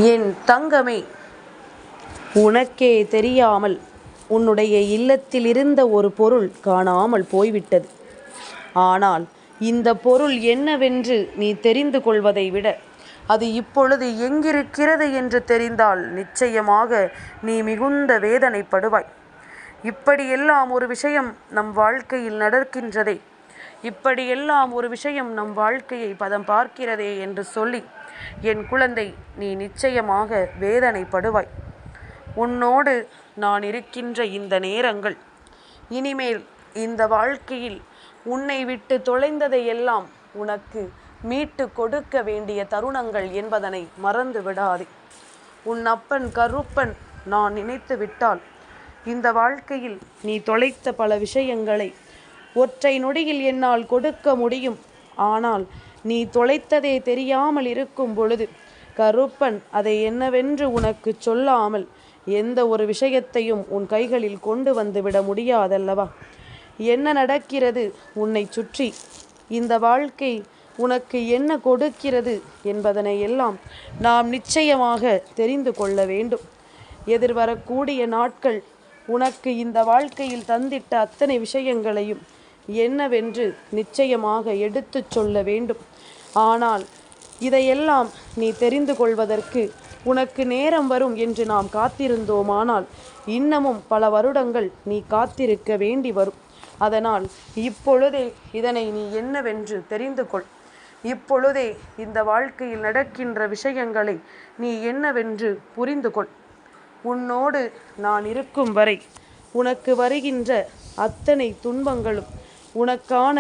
என் தங்கமே, உனக்கே தெரியாமல் உன்னுடைய இல்லத்தில் இருந்த ஒரு பொருள் காணாமல் போய்விட்டது. ஆனால் இந்த பொருள் என்னவென்று நீ தெரிந்து கொள்வதை விட அது இப்பொழுது எங்கிருக்கிறது என்று தெரிந்தால் நிச்சயமாக நீ மிகுந்த வேதனைப்படுவாய். இப்படியெல்லாம் ஒரு விஷயம் நம் வாழ்க்கையில் நடக்கின்றதே, இப்படியெல்லாம் ஒரு விஷயம் நம் வாழ்க்கையை பதம் பார்க்கிறதே என்று சொல்லி என் குழந்தை, நீ நிச்சயமாக வேதனைப்படுவாய். உன்னோடு நான் இருக்கின்ற இந்த நேரங்கள் இனிமேல் இந்த வாழ்க்கையில் உன்னை விட்டு தொலைந்ததையெல்லாம் உனக்கு மீட்டு கொடுக்க வேண்டிய தருணங்கள் என்பதனை மறந்து விடாதே. உன் அப்பன் கருப்பன் நான் நினைத்து விட்டால் இந்த வாழ்க்கையில் நீ தொலைத்த பல விஷயங்களை ஒற்றை நொடியில் என்னால் கொடுக்க முடியும். ஆனால் நீ தொலைத்ததே தெரியாமல் இருக்கும் பொழுது கருப்பன் அதை என்னவென்று உனக்கு சொல்லாமல் எந்த ஒரு விஷயத்தையும் உன் கைகளில் கொண்டு வந்து விட முடியாதல்லவா? என்ன நடக்கிறது உன்னை சுற்றி, இந்த வாழ்க்கை உனக்கு என்ன கொடுக்கிறது என்பதனை எல்லாம் நாம் நிச்சயமாக தெரிந்து கொள்ள வேண்டும். எதிர்வரக்கூடிய நாட்கள் உனக்கு இந்த வாழ்க்கையில் தந்திட்ட அத்தனை விஷயங்களையும் என்னவென்று நிச்சயமாக எடுத்து சொல்ல வேண்டும். ஆனால் இதையெல்லாம் நீ தெரிந்து கொள்வதற்கு உனக்கு நேரம் வரும் என்று நாம் காத்திருந்தோமானால் இன்னமும் பல வருடங்கள் நீ காத்திருக்க வேண்டி வரும். அதனால் இப்பொழுதே இதனை நீ என்னவென்று தெரிந்து கொள். இப்பொழுதே இந்த வாழ்க்கையில் நடக்கின்ற விஷயங்களை நீ என்னவென்று புரிந்து கொள். உன்னோடு நான் இருக்கும் வரை உனக்கு வருகின்ற அத்தனை துன்பங்களும் உனக்கான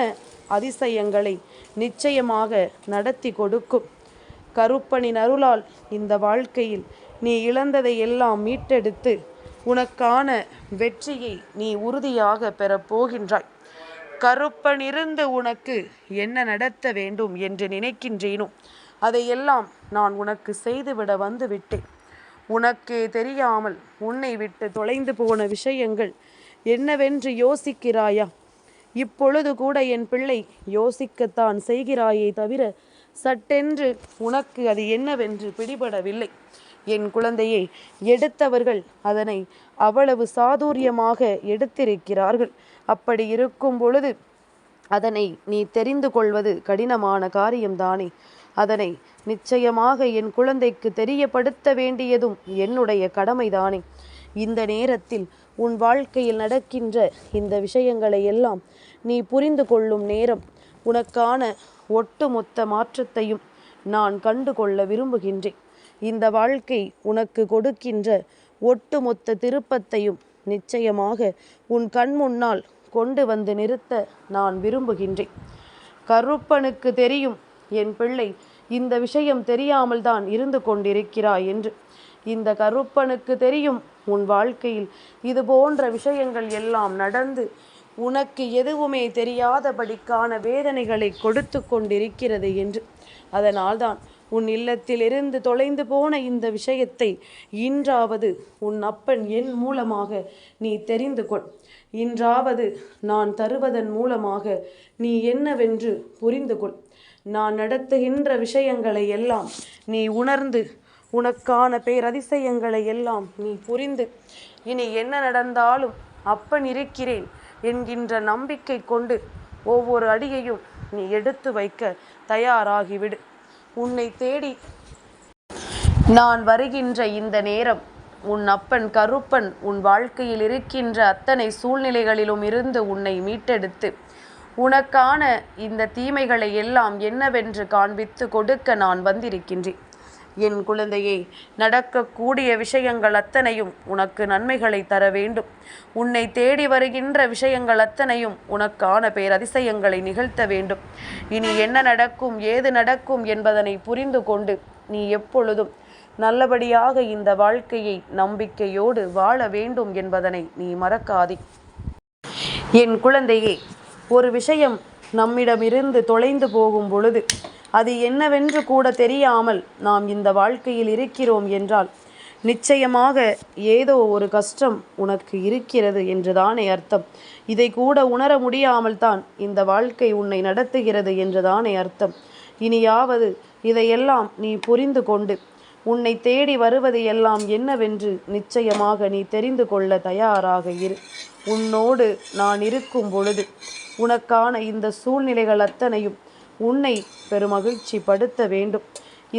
அதிசயங்களை நிச்சயமாக நடத்தி கொடுக்கும். கருப்பனின் அருளால் இந்த வாழ்க்கையில் நீ இழந்ததை எல்லாம் மீட்டெடுத்து உனக்கான வெற்றியை நீ உறுதியாக பெறப்போகின்றாய். கருப்பனிருந்து உனக்கு என்ன நடத்த வேண்டும் என்று நினைக்கின்றேனோ அதையெல்லாம் நான் உனக்கு செய்துவிட வந்து விட்டேன். உனக்கே தெரியாமல் உன்னை விட்டு தொலைந்து போன விஷயங்கள் என்னவென்று யோசிக்கிறாயா? இப்பொழுது கூட என் பிள்ளை யோசிக்கத்தான் செய்கிறாயே தவிர சட்டென்று உனக்கு அது என்னவென்று பிடிபடவில்லை. என் குழந்தையை, எடுத்தவர்கள் அதனை அவ்வளவு சாதுரியமாக எடுத்திருக்கிறார்கள். அப்படி இருக்கும் பொழுது அதனை நீ தெரிந்து கொள்வது கடினமான காரியம்தானே. அதனை நிச்சயமாக என் குழந்தைக்கு தெரியப்படுத்த வேண்டியதும் என்னுடைய கடமைதானே. இந்த நேரத்தில் உன் வாழ்க்கையில் நடக்கின்ற இந்த விஷயங்களை எல்லாம் நீ புரிந்து கொள்ளும் நேரம். உனக்கான ஒட்டுமொத்த மாற்றத்தையும் நான் கண்டு கொள்ள விரும்புகின்றேன். இந்த வாழ்க்கை உனக்கு கொடுக்கின்ற ஒட்டுமொத்த திருப்பத்தையும் நிச்சயமாக உன் கண் முன்னால் கொண்டு வந்து நிறுத்த நான் விரும்புகின்றேன். கருப்பனுக்கு தெரியும் என் பிள்ளை இந்த விஷயம் தெரியாமல் தான் இருந்து கொண்டிருக்கிறாய் என்று. இந்த கருப்பனுக்கு தெரியும் உன் வாழ்க்கையில் இது போன்ற விஷயங்கள் எல்லாம் நடந்து உனக்கு எதுவுமே தெரியாதபடிக்கான வேதனைகளை கொடுத்து கொண்டிருக்கிறது என்று. அதனால்தான் உன் இல்லத்திலிருந்து தொலைந்து போன இந்த விஷயத்தை இன்றாவது உன் அப்பன் என் மூலமாக நீ தெரிந்து கொள். இன்றாவது நான் தருவதன் மூலமாக நீ என்னவென்று புரிந்து கொள். நான் நடத்துகின்ற விஷயங்களை எல்லாம் நீ உணர்ந்து உனக்கான பேரதிசயங்களை எல்லாம் நீ புரிந்து இனி என்ன நடந்தாலும் அப்பன் இருக்கிறேன் என்கின்ற நம்பிக்கை கொண்டு ஒவ்வொரு அடியையும் நீ எடுத்து வைக்க தயாராகிவிடு. உன்னை தேடி நான் வருகின்ற இந்த நேரம் உன் அப்பன் கருப்பன் உன் வாழ்க்கையில் இருக்கின்ற அத்தனை சூழ்நிலைகளிலும் இருந்து உன்னை மீட்டெடுத்து உனக்கான இந்த தீமைகளை எல்லாம் என்னவென்று காண்பித்து கொடுக்க நான் வந்திருக்கின்றேன். என் குழந்தையை, நடக்கக்கூடிய விஷயங்கள் அத்தனையும் உனக்கு நன்மைகளை தர வேண்டும். உன்னை தேடி வருகின்ற விஷயங்கள் அத்தனையும் உனக்கான பேரதிசயங்களை நிகழ்த்த வேண்டும். இனி என்ன நடக்கும், ஏது நடக்கும் என்பதனை புரிந்து கொண்டு நீ எப்பொழுதும் நல்லபடியாக இந்த வாழ்க்கையை நம்பிக்கையோடு வாழ வேண்டும் என்பதனை நீ மறக்காதே. என் குழந்தையே, ஒரு விஷயம் நம்மிடமிருந்து தொலைந்து போகும் பொழுது அது என்னவென்று கூட தெரியாமல் நாம் இந்த வாழ்க்கையில் இருக்கிறோம் என்றால் நிச்சயமாக ஏதோ ஒரு கஷ்டம் உனக்கு இருக்கிறது என்றுதானே அர்த்தம். இதை கூட உணர முடியாமல் தான் இந்த வாழ்க்கை உன்னை நடத்துகிறது என்றுதானே அர்த்தம். இனியாவது இதையெல்லாம் நீ புரிந்து கொண்டு உன்னை தேடி வருவது எல்லாம் என்னவென்று நிச்சயமாக நீ தெரிந்து கொள்ள தயாராக இரு. உன்னோடு நான் இருக்கும் பொழுது உனக்கான இந்த சூழ்நிலைகள் அத்தனையும் உன்னை பெருமகிழ்ச்சி படுத்த வேண்டும்.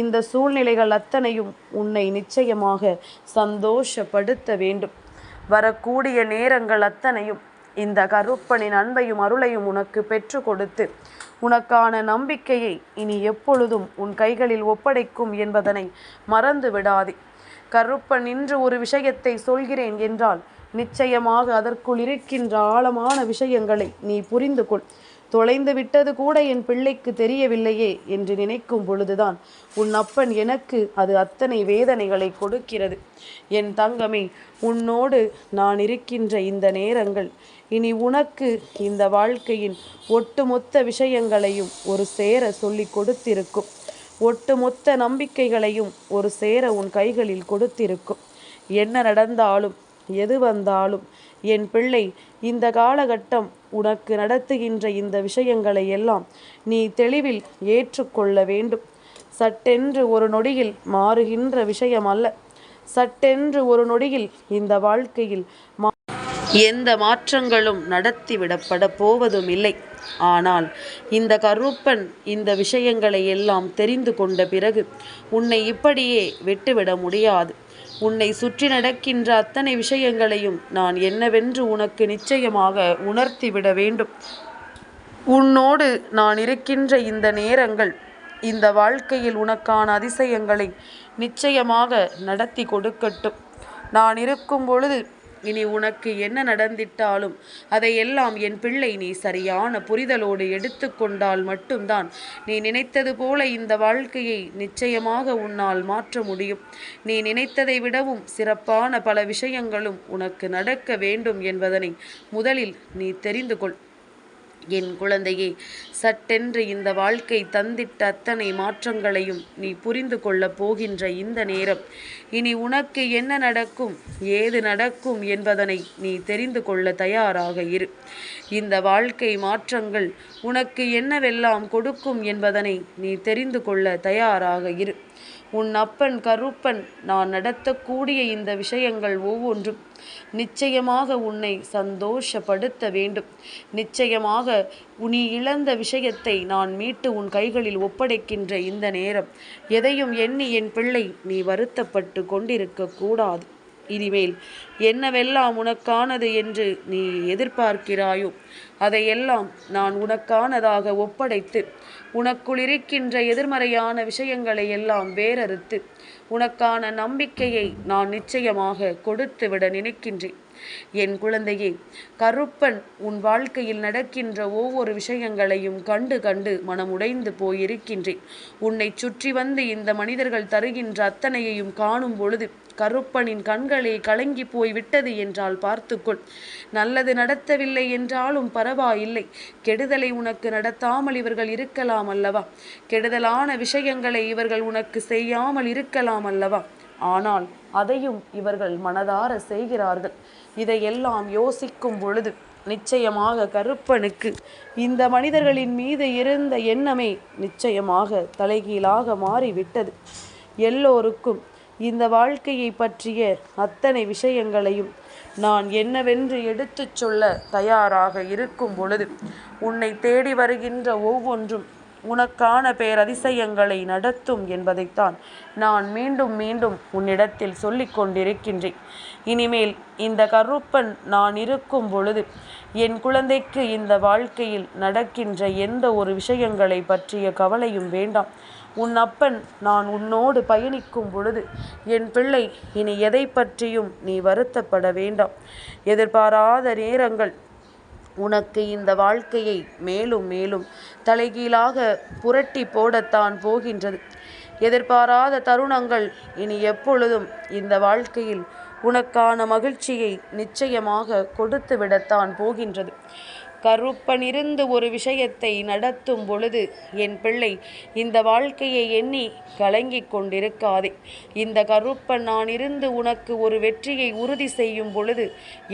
இந்த சூழ்நிலைகள் அத்தனையும் உன்னை நிச்சயமாக சந்தோஷப்படுத்த வேண்டும். வரக்கூடிய நேரங்கள் அத்தனையும் இந்த கருப்பனின் அன்பையும் அருளையும் உனக்கு பெற்று கொடுத்து உனக்கான நம்பிக்கையை இனி எப்பொழுதும் உன் கைகளில் ஒப்படைக்கும் என்பதனை மறந்து விடாதே. கருப்பன் இன்று ஒரு விஷயத்தை சொல்கிறேன் என்றால் நிச்சயமாக அதற்குள் இருக்கின்ற ஆழமான விஷயங்களை நீ புரிந்து கொள். தொலைந்து விட்டது கூட என் பிள்ளைக்கு தெரியவில்லையே என்று நினைக்கும் பொழுதுதான் உன் அப்பன் எனக்கு அது அத்தனை வேதனைகளை கொடுக்கிறது. என் தங்கமே, உன்னோடு நான் இருக்கின்ற இந்த நேரங்கள் இனி உனக்கு இந்த வாழ்க்கையின் ஒட்டுமொத்த விஷயங்களையும் ஒரு சேர சொல்லி கொடுத்திருக்கும். ஒட்டுமொத்த நம்பிக்கைகளையும் ஒரு சேர உன் கைகளில் கொடுத்திருக்கும். என்ன நடந்தாலும் எது வந்தாலும் என் பிள்ளை, இந்த காலகட்டம் உனக்கு நடத்துகின்ற இந்த விஷயங்களை எல்லாம் நீ தெளிவில் ஏற்றுக்கொள்ள வேண்டும். சட்டென்று ஒரு நொடியில் மாறுகின்ற விஷயம் அல்ல. சட்டென்று ஒரு நொடியில் இந்த வாழ்க்கையில் எந்த மாற்றங்களும் நடத்திவிடப்பட போவதும் இல்லை. ஆனால் இந்த கருப்பன் இந்த விஷயங்களை எல்லாம் தெரிந்து கொண்ட பிறகு உன்னை இப்படியே விட்டுவிட முடியாது. உன்னை சுற்றி நடக்கின்ற அத்தனை விஷயங்களையும் நான் என்னவென்று உனக்கு நிச்சயமாக உணர்த்திவிட வேண்டும். உன்னோடு நான் இருக்கின்ற இந்த நேரங்கள் இந்த வாழ்க்கையில் உனக்கான அதிசயங்களை நிச்சயமாக நடத்தி கொடுக்கட்டும். நான் இருக்கும் பொழுது இனி உனக்கு என்ன நடந்திட்டாலும் அதையெல்லாம் என் பிள்ளை நீ சரியான புரிதலோடு எடுத்து கொண்டால் மட்டும்தான் நீ நினைத்தது போல இந்த வாழ்க்கையை நிச்சயமாக உன்னால் மாற்ற முடியும். நீ நினைத்ததை விடவும் சிறப்பான பல விஷயங்களும் உனக்கு நடக்க வேண்டும் என்பதனை முதலில் நீ தெரிந்து கொள். என் குழந்தையே, சட்டென்று இந்த வாழ்க்கை தந்திட்ட அத்தனை மாற்றங்களையும் நீ புரிந்து கொள்ளப் போகின்ற இந்த நேரம் இனி உனக்கு என்ன நடக்கும், ஏது நடக்கும் என்பதனை நீ தெரிந்து கொள்ள தயாராக இரு. இந்த வாழ்க்கை மாற்றங்கள் உனக்கு என்னவெல்லாம் கொடுக்கும் என்பதனை நீ தெரிந்து கொள்ள தயாராக இரு. உன் அப்பன் கருப்பன் நான் நடத்தக்கூடிய இந்த விஷயங்கள் ஒவ்வொன்றும் நிச்சயமாக உன்னை சந்தோஷப்படுத்த வேண்டும். நிச்சயமாக நீ இழந்த விஷயத்தை நான் மீட்டு உன் கைகளில் ஒப்படைக்கின்ற இந்த நேரம் எதையும் எண்ணி என் பிள்ளை நீ வருத்தப்பட்டு கொண்டிருக்க கூடாது. இனிமேல் என்னவெல்லாம் உனக்கானது என்று நீ எதிர்பார்க்கிறாயோ அதையெல்லாம் நான் உனக்கானதாக ஒப்படைத்து உனக்குள் இருக்கின்ற எதிர்மறையான விஷயங்களை எல்லாம் வேறறுத்து உனக்கான நம்பிக்கையை நான் நிச்சயமாக கொடுத்துவிட நினைக்கின்றேன். என் குழந்தையே, கருப்பன் உன் வாழ்க்கையில் நடக்கின்ற ஒவ்வொரு விஷயங்களையும் கண்டு கண்டு மனமுடைந்து போயிருக்கின்றேன். உன்னை சுற்றி வந்து இந்த மனிதர்கள் தருகின்ற அத்தனையையும் காணும் பொழுது கருப்பனின் கண்களே கலங்கி போய் விட்டது என்றால் பார்த்துக்கொள். நல்லது நடத்தவில்லை என்றாலும் பரவாயில்லை, கெடுதலை உனக்கு நடத்தாமல் இவர்கள் இருக்கலாம் அல்லவா? கெடுதலான விஷயங்களை இவர்கள் உனக்கு செய்யாமல் இருக்கலாம் அல்லவா? ஆனால் அதையும் இவர்கள் மனதார செய்கிறார்கள். இதையெல்லாம் யோசிக்கும் பொழுது நிச்சயமாக கருப்பனுக்கு இந்த மனிதர்களின் மீது இருந்த எண்ணமே நிச்சயமாக தலைகீழாக மாறிவிட்டது. எல்லோருக்கும் இந்த வாழ்க்கையை பற்றிய அத்தனை விஷயங்களையும் நான் என்னவென்று எடுத்துச் சொல்ல தயாராக இருக்கும் பொழுது உன்னை தேடி வருகின்ற ஒவ்வொன்றும் உனக்கான பேரதிசயங்களை நடத்தும் என்பதைத்தான் நான் மீண்டும் மீண்டும் உன்னிடத்தில் சொல்லிக் கொண்டிருக்கின்றேன். இனிமேல் இந்த கருப்பன் நான் இருக்கும் பொழுது என் குழந்தைக்கு இந்த வாழ்க்கையில் நடக்கின்ற எந்த ஒரு விஷயங்களை பற்றிய கவலையும் வேண்டாம். உன் அப்பன் நான் உன்னோடு பயணிக்கும் பொழுது என் பிள்ளை இனி எதை பற்றியும் நீ வருத்தப்பட வேண்டாம். எதிர்பாராத நேரங்கள் உனக்கு இந்த வாழ்க்கையை மேலும் மேலும் தலைகீழாக புரட்டி போடத்தான் போகின்றது. எதிர்பாராத தருணங்கள் இனி எப்பொழுதும் இந்த வாழ்க்கையில் உனக்கான மகிழ்ச்சியை நிச்சயமாக கொடுத்து விடத்தான் போகின்றது. கருப்பனிருந்து ஒரு விஷயத்தை நடத்தும் பொழுது என் பிள்ளை இந்த வாழ்க்கையை எண்ணி கலங்கிக் கொண்டிருக்காதே. இந்த கருப்பன் நான் இருந்து உனக்கு ஒரு வெற்றியை உறுதி செய்யும் பொழுது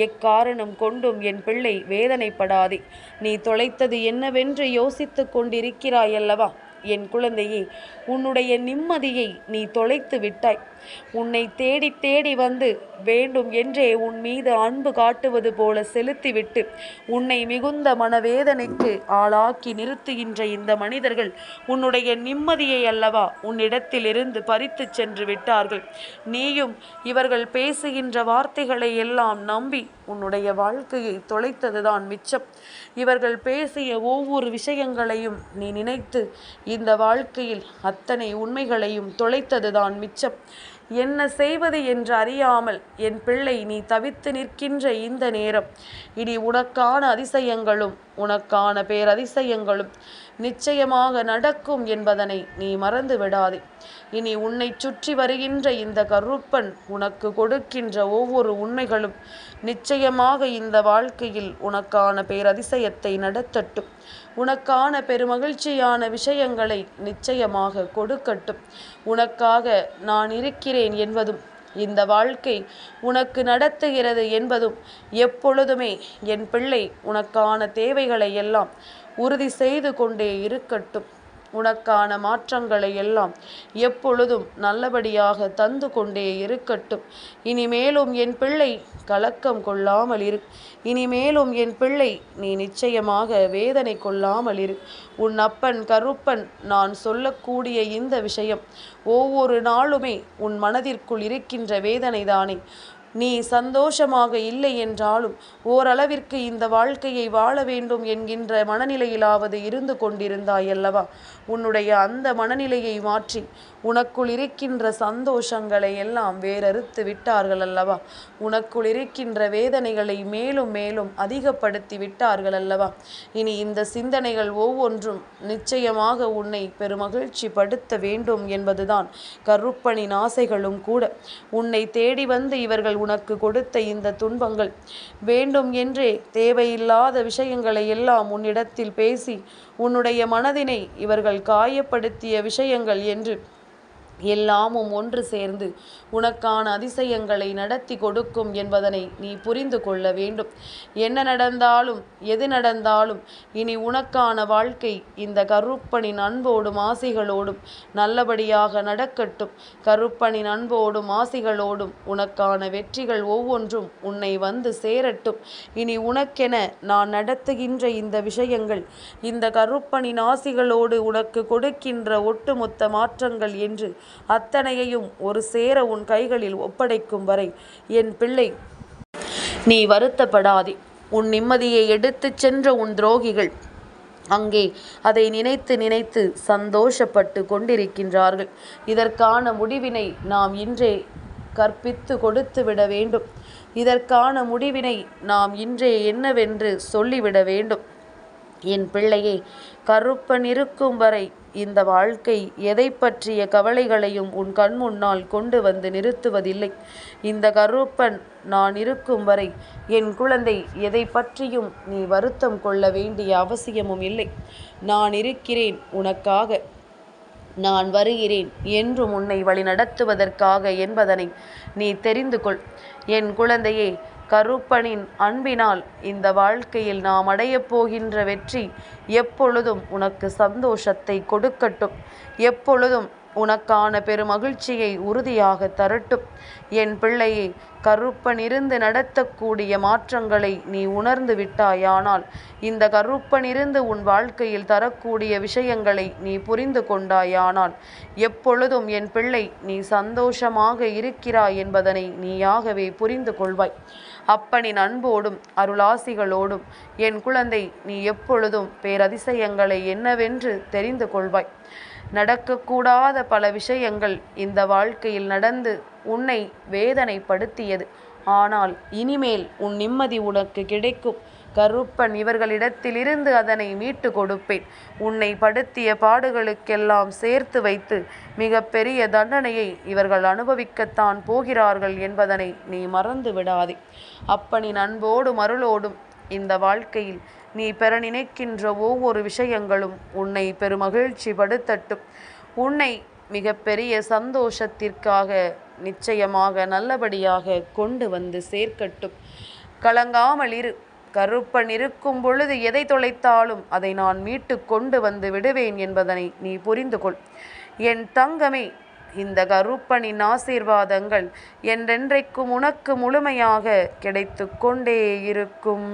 எக்காரணம் கொண்டும் என் பிள்ளை வேதனைப்படாதே. நீ தொலைத்தது என்னவென்று யோசித்து கொண்டிருக்கிறாயல்லவா? என் குழந்தையே, உன்னுடைய நிம்மதியை நீ தொலைத்து விட்டாய். உன்னை தேடி தேடி வந்து வேண்டும் என்றே உன் மீது அன்பு காட்டுவது போல செலுத்திவிட்டு உன்னை மிகுந்த மனவேதனைக்கு ஆளாக்கி நிறுத்துகின்ற இந்த மனிதர்கள் உன்னுடைய நிம்மதியை அல்லவா உன்னிடத்திலிருந்து பறித்து சென்று விட்டார்கள். நீயும் இவர்கள் பேசுகின்ற வார்த்தைகளை எல்லாம் நம்பி உன்னுடைய வாழ்க்கையை தொலைத்ததுதான் மிச்சம். இவர்கள் பேசிய ஒவ்வொரு விஷயங்களையும் நீ நினைத்து இந்த வாழ்க்கையில் அத்தனை உண்மைகளையும் தொலைத்ததுதான் மிச்சம். என்ன செய்வது என்று அறியாமல் என் பிள்ளை நீ தவித்து நிற்கின்ற இந்த நேரம் இனி உனக்கான அதிசயங்களும் உனக்கான பேரதிசயங்களும் நிச்சயமாக நடக்கும் என்பதனை நீ மறந்து விடாதே. இனி உன்னை சுற்றி வருகின்ற இந்த கருப்பன் உனக்கு கொடுக்கின்ற ஒவ்வொரு உண்மைகளும் நிச்சயமாக இந்த வாழ்க்கையில் உனக்கான பேரதிசயத்தை நடத்தட்டும். உனக்கான பெருமகிழ்ச்சியான விஷயங்களை நிச்சயமாக கொடுக்கட்டும். உனக்காக நான் இருக்கிறேன் என்பதும் இந்த வாழ்க்கை உனக்கு நடத்துகிறது என்பதும் எப்பொழுதுமே என் பிள்ளை உனக்கான தேவைகளை எல்லாம் உறுதி செய்து கொண்டே இருக்கட்டும். உனக்கான மாற்றங்களை எல்லாம் எப்பொழுதும் நல்லபடியாக தந்து கொண்டே இருக்கட்டும். இனிமேலும் என் பிள்ளை கலக்கம் கொள்ளாமல் இரு. இனிமேலும் என் பிள்ளை நீ நிச்சயமாக வேதனை கொள்ளாமல் இரு. உன் அப்பன் கருப்பன் நான் சொல்லக்கூடிய இந்த விஷயம் ஒவ்வொரு நாளுமே உன் மனதிற்குள் இருக்கின்ற வேதனைதானே. நீ சந்தோஷமாக இல்லை என்றாலும் ஓரளவிற்கு இந்த வாழ்க்கையை வாழ வேண்டும் என்கின்ற மனநிலையிலாவது இருந்து கொண்டிருந்தாய் அல்லவா? உன்னுடைய அந்த மனநிலையை மாற்றி உனக்குள் இருக்கின்ற சந்தோஷங்களை எல்லாம் வேறறுத்து விட்டார்கள் அல்லவா? உனக்குள் இருக்கின்ற வேதனைகளை மேலும் மேலும் அதிகப்படுத்தி விட்டார்கள் அல்லவா? இனி இந்த சிந்தனைகள் ஒவ்வொன்றும் நிச்சயமாக உன்னை பெருமகிழ்ச்சி படுத்த வேண்டும் என்பதுதான் கருப்பனின் ஆசைகளும் கூட. உன்னை தேடி வந்து இவர்கள் உனக்கு கொடுத்த இந்த துன்பங்கள் வேண்டும் என்றே தேவையில்லாத விஷயங்களை எல்லாம் உன்னிடத்தில் பேசி உன்னுடைய மனதினை இவர்கள் காயப்படுத்திய விஷயங்கள் என்று எல்லாமும் ஒன்று சேர்ந்து உனக்கான அதிசயங்களை நடத்தி கொடுக்கும் என்பதனை நீ புரிந்து கொள்ள வேண்டும். என்ன நடந்தாலும் எது நடந்தாலும் இனி உனக்கான வாழ்க்கை இந்த கருப்பனின் அன்போடும் ஆசைகளோடும் நல்லபடியாக நடக்கட்டும். கருப்பனின் அன்போடும் ஆசைகளோடும் உனக்கான வெற்றிகள் ஒவ்வொன்றும் உன்னை வந்து சேரட்டும். இனி உனக்கென நான் நடத்துகின்ற இந்த விஷயங்கள் இந்த கருப்பனின் ஆசைகளோடு உனக்கு கொடுக்கின்ற ஒட்டுமொத்த மாற்றங்கள் என்று அத்தனையையும் ஒரு சேர உன் கைகளில் ஒப்படைக்கும் வரை என் பிள்ளை நீ வருத்தப்படாதே. உன் நிம்மதியை எடுத்துச் சென்ற உன் துரோகிகள் அங்கே அதை நினைத்து நினைத்து சந்தோஷப்பட்டு கொண்டிருக்கின்றார்கள். இதற்கான முடிவினை நாம் இன்றே கற்பித்து கொடுத்து விட வேண்டும். இதற்கான முடிவினை நாம் இன்றே என்னவென்று சொல்லிவிட வேண்டும். என் பிள்ளையே, கருப்பன் இருக்கும் வரை இந்த வாழ்க்கை எதை பற்றிய கவலைகளையும் உன் கண் முன்னால் கொண்டு வந்து நிறுத்துவதில்லை. இந்த கருப்பன் நான் இருக்கும் வரை என் குழந்தை எதை பற்றியும் நீ வருத்தம் கொள்ள வேண்டிய அவசியமும் இல்லை. நான் இருக்கிறேன் உனக்காக. நான் வருகிறேன் என்றும் உன்னை வழி நடத்துவதற்காக என்பதனை நீ தெரிந்து கொள். என் குழந்தையே, கருப்பனின் அன்பினால் இந்த வாழ்க்கையில் நாம் அடையப் போகின்ற வெற்றி எப்பொழுதும் உனக்கு சந்தோஷத்தை கொடுக்கட்டும். எப்பொழுதும் உனக்கான பெருமகிழ்ச்சியை உறுதியாக தரட்டும். என் பிள்ளையே, கருப்பன் இருந்து நடத்தக்கூடிய மாற்றங்களை நீ உணர்ந்து விட்டாயானால் இந்த கருப்பன் இருந்து உன் வாழ்க்கையில் தரக்கூடிய விஷயங்களை நீ புரிந்து கொண்டாயானால் எப்பொழுதும் என் பிள்ளை நீ சந்தோஷமாக இருக்கிறாய் என்பதனை நீயாகவே புரிந்து கொள்வாய். அப்பனின் அன்போடும் அருளாசிகளோடும் என் குழந்தை நீ எப்பொழுதும் பேரதிசயங்களை என்னவென்று தெரிந்து கொள்வாய். நடக்கக்கூடாத பல விஷயங்கள் இந்த வாழ்க்கையில் நடந்து உன்னை வேதனைப்படுத்தியது. ஆனால் இனிமேல் உன் நிம்மதி உனக்கு கிடைக்கும். கருப்பன் இவர்களிடத்திலிருந்து அதனை மீட்டு கொடுப்பேன். உன்னை படுத்திய பாடுகளுக்கெல்லாம் சேர்த்து வைத்து மிக பெரிய தண்டனையை இவர்கள் அனுபவிக்கத்தான் போகிறார்கள் என்பதனை நீ மறந்து விடாதே. அப்பனின் அன்போடும் அருளோடும் இந்த வாழ்க்கையில் நீ பெற நினைக்கின்ற ஒவ்வொரு விஷயங்களும் உன்னை பெருமகிழ்ச்சி படுத்தட்டும். உன்னை மிக பெரிய சந்தோஷத்திற்காக நிச்சயமாக நல்லபடியாக கொண்டு வந்து சேர்க்கட்டும். கலங்காமல் இரு. கருப்பன் இருக்கும் பொழுது எதை தொலைத்தாலும் அதை நான் மீட்டு கொண்டு வந்து விடுவேன் என்பதனை நீ புரிந்து கொள். என் தங்கமே, இந்த கருப்பனின் ஆசீர்வாதங்கள் என்றென்றைக்கும் உனக்கு முழுமையாக கிடைத்து கொண்டே இருக்கும்.